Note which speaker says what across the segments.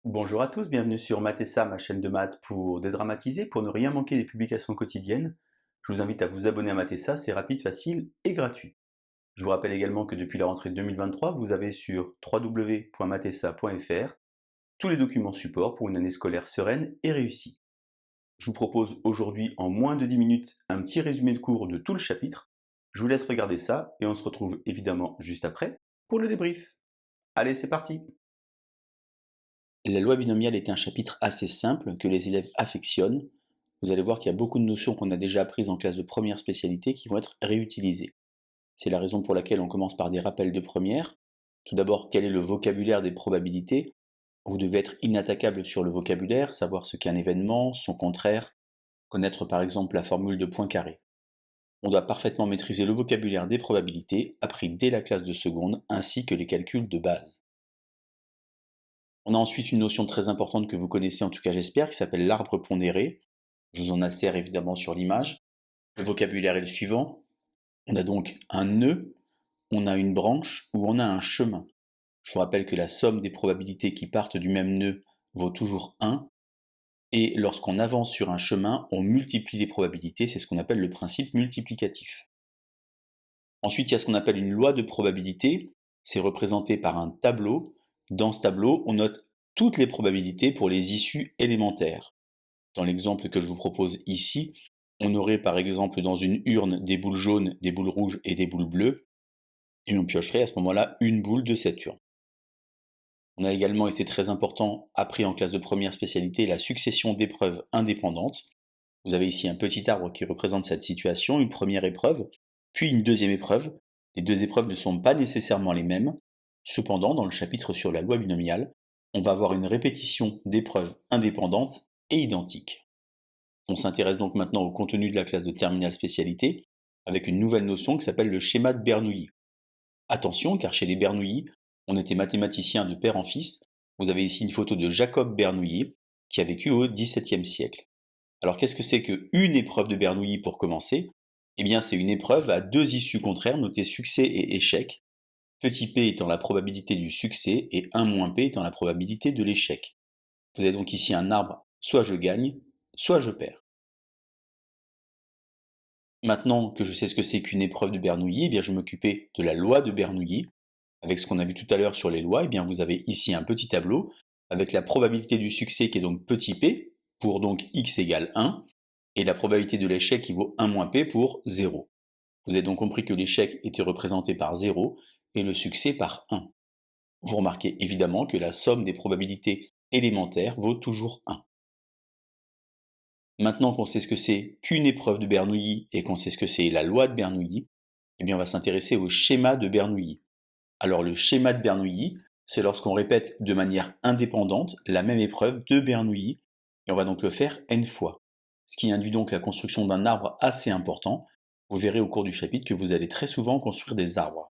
Speaker 1: Bonjour à tous, bienvenue sur Mathessa, ma chaîne de maths pour dédramatiser, pour ne rien manquer des publications quotidiennes. Je vous invite à vous abonner à Mathessa, c'est rapide, facile et gratuit. Je vous rappelle également que depuis la rentrée 2023, vous avez sur www.mathessa.fr tous les documents support pour une année scolaire sereine et réussie. Je vous propose aujourd'hui en moins de 10 minutes un petit résumé de cours de tout le chapitre. Je vous laisse regarder ça et on se retrouve évidemment juste après pour le débrief. Allez, c'est parti!
Speaker 2: La loi binomiale est un chapitre assez simple que les élèves affectionnent. Vous allez voir qu'il y a beaucoup de notions qu'on a déjà apprises en classe de première spécialité qui vont être réutilisées. C'est la raison pour laquelle on commence par des rappels de première. Tout d'abord, quel est le vocabulaire des probabilités? Vous devez être inattaquable sur le vocabulaire, savoir ce qu'est un événement, son contraire, connaître par exemple la formule de Poincaré. On doit parfaitement maîtriser le vocabulaire des probabilités, appris dès la classe de seconde, ainsi que les calculs de base. On a ensuite une notion très importante que vous connaissez, en tout cas j'espère, qui s'appelle l'arbre pondéré. Je vous en insère évidemment sur l'image. Le vocabulaire est le suivant. On a donc un nœud, on a une branche ou on a un chemin. Je vous rappelle que la somme des probabilités qui partent du même nœud vaut toujours 1. Et lorsqu'on avance sur un chemin, on multiplie les probabilités. C'est ce qu'on appelle le principe multiplicatif. Ensuite, il y a ce qu'on appelle une loi de probabilité. C'est représenté par un tableau. Dans ce tableau, on note toutes les probabilités pour les issues élémentaires. Dans l'exemple que je vous propose ici, on aurait par exemple dans une urne des boules jaunes, des boules rouges et des boules bleues, et on piocherait à ce moment-là une boule de cette urne. On a également, et c'est très important, appris en classe de première spécialité, la succession d'épreuves indépendantes. Vous avez ici un petit arbre qui représente cette situation, une première épreuve, puis une deuxième épreuve. Les deux épreuves ne sont pas nécessairement les mêmes. Cependant, dans le chapitre sur la loi binomiale, on va avoir une répétition d'épreuves indépendantes et identiques. On s'intéresse donc maintenant au contenu de la classe de terminale spécialité, avec une nouvelle notion qui s'appelle le schéma de Bernoulli. Attention, car chez les Bernoulli, on était mathématicien de père en fils. Vous avez ici une photo de Jacob Bernoulli, qui a vécu au XVIIe siècle. Alors qu'est-ce que c'est qu'une épreuve de Bernoulli pour commencer? Eh bien c'est une épreuve à deux issues contraires notées succès et échec, petit p étant la probabilité du succès et 1 moins p étant la probabilité de l'échec. Vous avez donc ici un arbre, soit je gagne, soit je perds. Maintenant que je sais ce que c'est qu'une épreuve de Bernoulli, eh bien je vais m'occuper de la loi de Bernoulli. Avec ce qu'on a vu tout à l'heure sur les lois, eh bien vous avez ici un petit tableau avec la probabilité du succès qui est donc petit p, pour donc x égale 1, et la probabilité de l'échec qui vaut 1 moins p pour 0. Vous avez donc compris que l'échec était représenté par 0 et le succès par 1. Vous remarquez évidemment que la somme des probabilités élémentaires vaut toujours 1. Maintenant qu'on sait ce que c'est qu'une épreuve de Bernoulli et qu'on sait ce que c'est la loi de Bernoulli, eh bien on va s'intéresser au schéma de Bernoulli. Alors le schéma de Bernoulli, c'est lorsqu'on répète de manière indépendante la même épreuve de Bernoulli, et on va donc le faire n fois. Ce qui induit donc la construction d'un arbre assez important. Vous verrez au cours du chapitre que vous allez très souvent construire des arbres.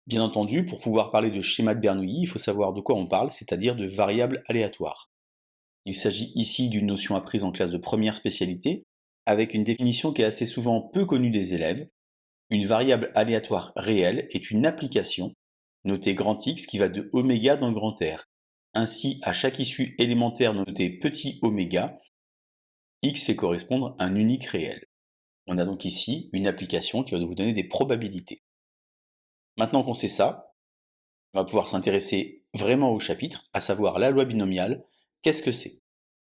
Speaker 2: Bien entendu, pour pouvoir parler de schéma de Bernoulli, il faut savoir de quoi on parle, c'est-à-dire de variables aléatoires. Il s'agit ici d'une notion apprise en classe de première spécialité, avec une définition qui est assez souvent peu connue des élèves. Une variable aléatoire réelle est une application, notée grand X, qui va de oméga dans grand R. Ainsi, à chaque issue élémentaire notée petit oméga, X fait correspondre un unique réel. On a donc ici une application qui va vous donner des probabilités. Maintenant qu'on sait ça, on va pouvoir s'intéresser vraiment au chapitre, à savoir la loi binomiale. Qu'est-ce que c'est?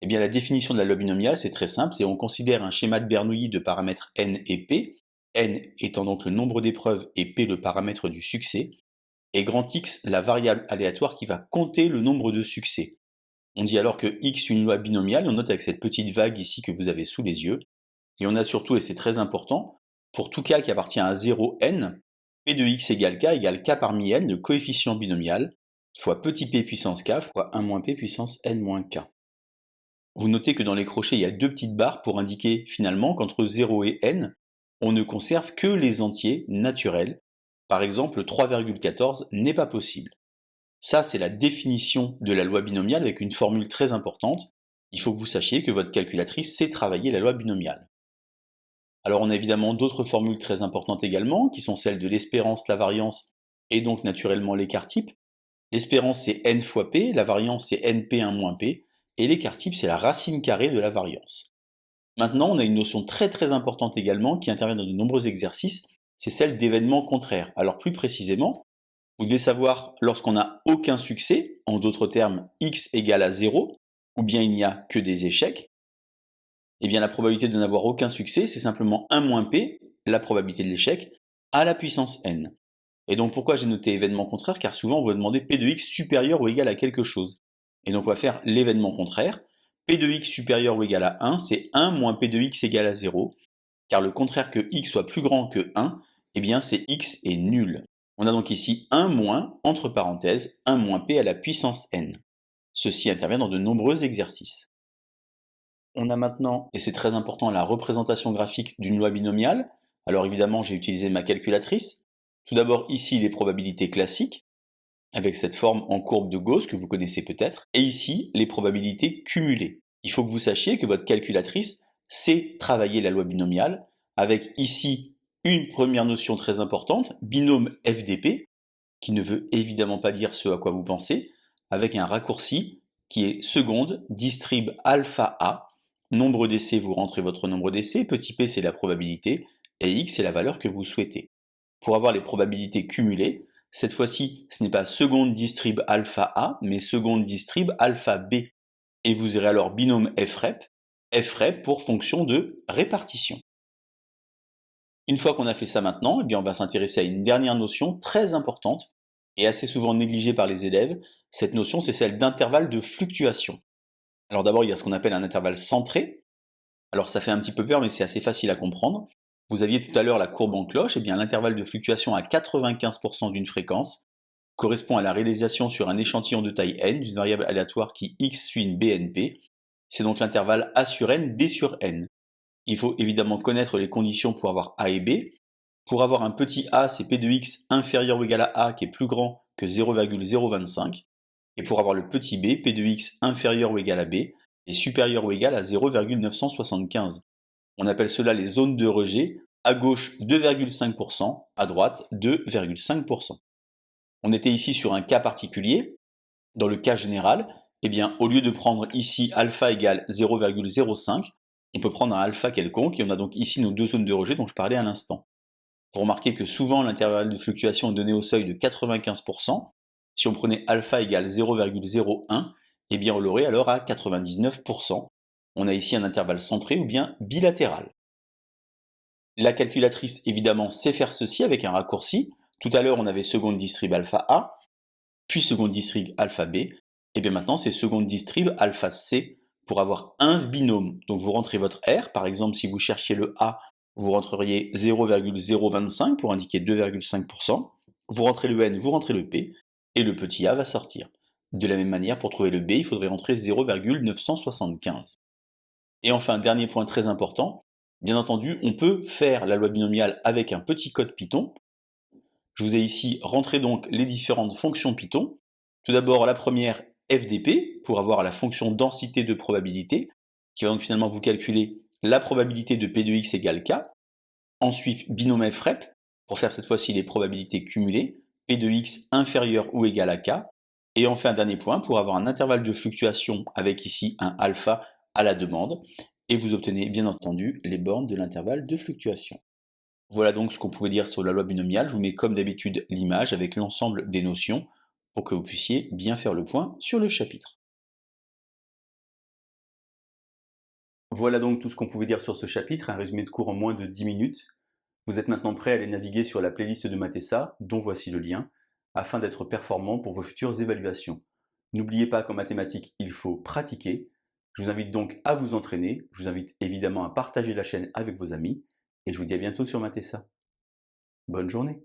Speaker 2: Eh bien, la définition de la loi binomiale, c'est très simple, c'est on considère un schéma de Bernoulli de paramètres n et p, n étant donc le nombre d'épreuves et p le paramètre du succès, et grand X la variable aléatoire qui va compter le nombre de succès. On dit alors que x une loi binomiale, on note avec cette petite vague ici que vous avez sous les yeux, et on a surtout, et c'est très important, pour tout k qui appartient à 0 n, p de x égale k parmi n, le coefficient binomial, fois petit p puissance k fois 1 moins p puissance n moins k. Vous notez que dans les crochets, il y a deux petites barres pour indiquer finalement qu'entre 0 et n, on ne conserve que les entiers naturels. Par exemple, 3,14 n'est pas possible. Ça, c'est la définition de la loi binomiale avec une formule très importante. Il faut que vous sachiez que votre calculatrice sait travailler la loi binomiale. Alors on a évidemment d'autres formules très importantes également, qui sont celles de l'espérance, la variance et donc naturellement l'écart type. L'espérance, c'est n fois p, la variance, c'est np1 moins p, et l'écart type, c'est la racine carrée de la variance. Maintenant, on a une notion très très importante également qui intervient dans de nombreux exercices, c'est celle d'événements contraires. Alors plus précisément, vous devez savoir lorsqu'on n'a aucun succès, en d'autres termes x égale à 0, ou bien il n'y a que des échecs, eh bien la probabilité de n'avoir aucun succès, c'est simplement 1 moins p, la probabilité de l'échec, à la puissance n. Et donc pourquoi j'ai noté événement contraire? Car souvent on va demander p de x supérieur ou égal à quelque chose. Et donc on va faire l'événement contraire. P de x supérieur ou égal à 1, c'est 1 moins p de x égal à 0. Car le contraire que x soit plus grand que 1, eh bien c'est x est nul. On a donc ici 1 moins, entre parenthèses, 1 moins p à la puissance n. Ceci intervient dans de nombreux exercices. On a maintenant, et c'est très important, la représentation graphique d'une loi binomiale. Alors évidemment, j'ai utilisé ma calculatrice. Tout d'abord, ici, les probabilités classiques, avec cette forme en courbe de Gauss que vous connaissez peut-être. Et ici, les probabilités cumulées. Il faut que vous sachiez que votre calculatrice sait travailler la loi binomiale, avec ici une première notion très importante, binôme FDP, qui ne veut évidemment pas dire ce à quoi vous pensez, avec un raccourci qui est seconde distrib alpha A. Nombre d'essais, vous rentrez votre nombre d'essais, petit p c'est la probabilité, et x c'est la valeur que vous souhaitez. Pour avoir les probabilités cumulées, cette fois-ci, ce n'est pas seconde distrib alpha A, mais seconde distrib alpha B. Et vous aurez alors binôme frep pour fonction de répartition. Une fois qu'on a fait ça maintenant, eh bien on va s'intéresser à une dernière notion très importante et assez souvent négligée par les élèves. Cette notion, c'est celle d'intervalle de fluctuation. Alors d'abord, il y a ce qu'on appelle un intervalle centré. Alors ça fait un petit peu peur, mais c'est assez facile à comprendre. Vous aviez tout à l'heure la courbe en cloche, et bien l'intervalle de fluctuation à 95% d'une fréquence correspond à la réalisation sur un échantillon de taille n d'une variable aléatoire qui x suit une BNP. C'est donc l'intervalle A sur n, B sur n. Il faut évidemment connaître les conditions pour avoir A et B. Pour avoir un petit a, c'est p de x inférieur ou égal à a qui est plus grand que 0,025. Et pour avoir le petit b, p de x inférieur ou égal à b est supérieur ou égal à 0,975. On appelle cela les zones de rejet, à gauche 2,5%, à droite 2,5%. On était ici sur un cas particulier. Dans le cas général, eh bien, au lieu de prendre ici alpha égale 0,05, on peut prendre un alpha quelconque, et on a donc ici nos deux zones de rejet dont je parlais à l'instant. Vous remarquez que souvent l'intervalle de fluctuation est donné au seuil de 95%. Si on prenait alpha égale 0,01, eh bien on l'aurait alors à 99%. On a ici un intervalle centré ou bien bilatéral. La calculatrice évidemment sait faire ceci avec un raccourci. Tout à l'heure on avait seconde distrib alpha A, puis seconde distrib alpha B, et bien maintenant c'est seconde distrib alpha C pour avoir un binôme. Donc vous rentrez votre R, par exemple si vous cherchiez le A, vous rentreriez 0,025 pour indiquer 2,5%, vous rentrez le N, vous rentrez le P, et le petit a va sortir. De la même manière, pour trouver le B, il faudrait rentrer 0,975. Et enfin, dernier point très important, bien entendu, on peut faire la loi binomiale avec un petit code Python. Je vous ai ici rentré donc les différentes fonctions Python. Tout d'abord, la première, FDP, pour avoir la fonction densité de probabilité, qui va donc finalement vous calculer la probabilité de P de x égale K. Ensuite, binôme frep, pour faire cette fois-ci les probabilités cumulées, P de x inférieur ou égal à K. Et enfin, dernier point, pour avoir un intervalle de fluctuation avec ici un alpha à la demande. Et vous obtenez bien entendu les bornes de l'intervalle de fluctuation. Voilà donc ce qu'on pouvait dire sur la loi binomiale. Je vous mets comme d'habitude l'image avec l'ensemble des notions pour que vous puissiez bien faire le point sur le chapitre.
Speaker 1: Voilà donc tout ce qu'on pouvait dire sur ce chapitre, un résumé de cours en moins de 10 minutes. Vous êtes maintenant prêt à aller naviguer sur la playlist de Matessa, dont voici le lien, afin d'être performant pour vos futures évaluations. N'oubliez pas qu'en mathématiques, il faut pratiquer. Je vous invite donc à vous entraîner. Je vous invite évidemment à partager la chaîne avec vos amis. Et je vous dis à bientôt sur Matessa. Bonne journée.